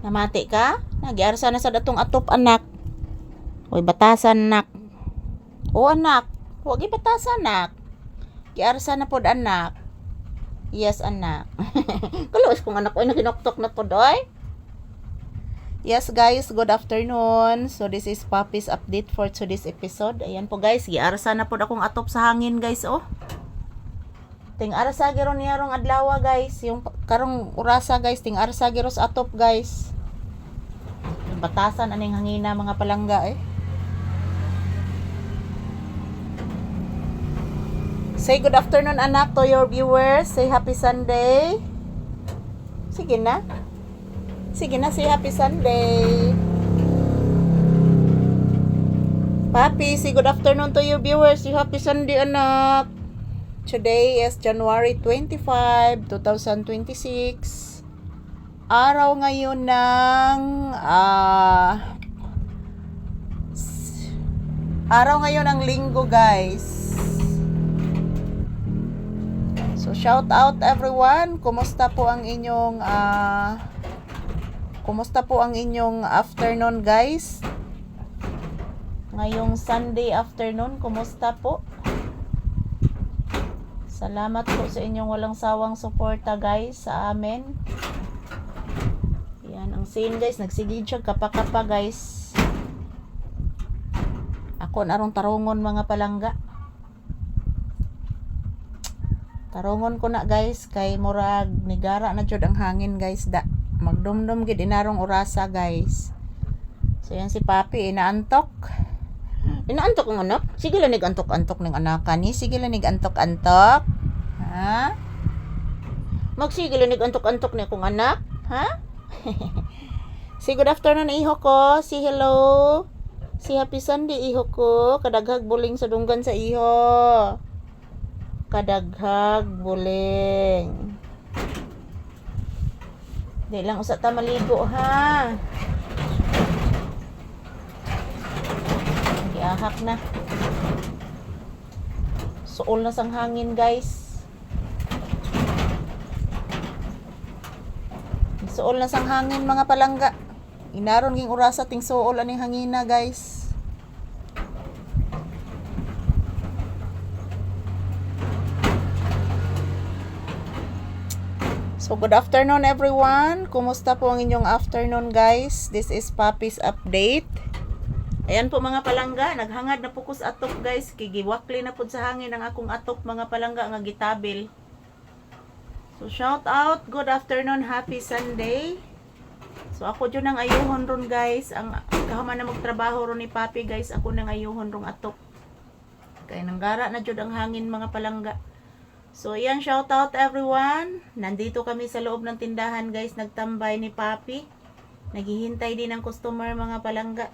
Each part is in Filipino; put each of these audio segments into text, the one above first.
Namati ka? Nagiarsa na sa datong atop anak. Oy batasan nak. O anak, huwag ibatasan nak. Giarsa na pod anak. Yes anak. Kalos kung anak ko ay naginoktok na pod oy. Yes guys, good afternoon. So this is Papi's update for today's episode. Ayan po guys, giarsa na pod akong atop sa hangin guys oh. Ting arsa giro niya rong adlaw guys, yung karong urasa guys, ting arsa giro sa atop guys. Batasan aning hangina mga palangga eh. Say good afternoon anak to your viewers. Say happy Sunday. Sige na. Sige na, say happy Sunday. Papi, say good afternoon to your viewers. Say happy Sunday anak. Today is January 25, 2026. Araw ngayon ng linggo guys. So shout out everyone. Kumusta po ang inyong afternoon guys? Ngayong Sunday afternoon, kumusta po? Salamat po sa inyong walang sawang suporta guys sa amin. Yan ang scene guys, nagsigid siya kapakapa guys. Ako narong tarungon mga palangga. Tarungon ko na guys kay murag nigara na jud ang hangin guys da. Magdumdum gid inarong orasa guys. So yan si Papi inaantok. Inaantok ng anak? Sige lang nag-antok-antok ng anak ni. Sige lang nag-antok-antok. Ha? Magsige lang nag-antok-antok ni akong anak. Ha? Say good afternoon iho ko. Say hello. Say happy Sunday iho ko. Kadaghag buling sa dunggan sa iho. Kadaghag buling. Di lang usa ta maligo ha. Ahak na. Suol na sang hangin guys. Suol na sang hangin mga palangga. Inaron ging orasa ting suol aning hangina guys. So good afternoon everyone. Kumusta po ang inyong afternoon guys? This is Papi's update. Ayan po mga palangga, naghangad na pukos atop guys, kigiwakli na po sa hangin ang akong atop mga palangga nga gitabil. So shout out, good afternoon, happy Sunday. So ako dyan ang ayuhon ron guys, ang kahaman na magtrabaho ron ni Papi guys, ako nang ayuhon rong atop. Kaya nanggara na dyan ang hangin mga palangga. So ayan, shout out everyone. Nandito kami sa loob ng tindahan guys, nagtambay ni Papi. Naghihintay din ng customer mga palangga.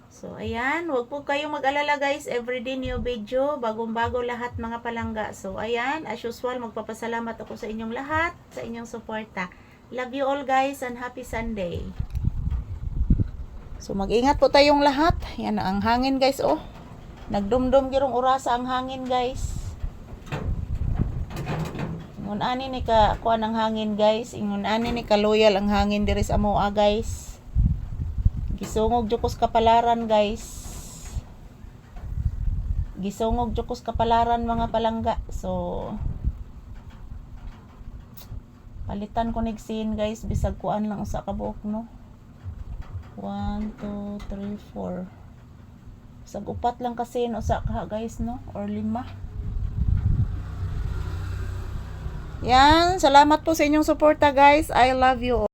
So, ayan. Huwag po kayong mag-alala guys. Everyday new video. Bagong-bago lahat mga palangga. So, ayan. As usual, magpapasalamat ako sa inyong lahat. Sa inyong suporta. Love you all guys and happy Sunday. So, mag-ingat po tayong lahat. Yan ang hangin guys. Oh. Nagdumdum girong orasa ang hangin guys. Ingon ani ni ka kuan ang hangin guys. Ingon ani ni ka loyal ang hangin diri sa amoa guys. Gisungog jukos kapalaran guys. Gisungog jukos kapalaran mga palangga. So palitan ko nig scene guys bisag kuan lang usa ka buok no. 1 2 3 4. Bisag upat lang ka scene usa ka guys no or 5. Yan, salamat po sa inyong suporta guys. I love you all.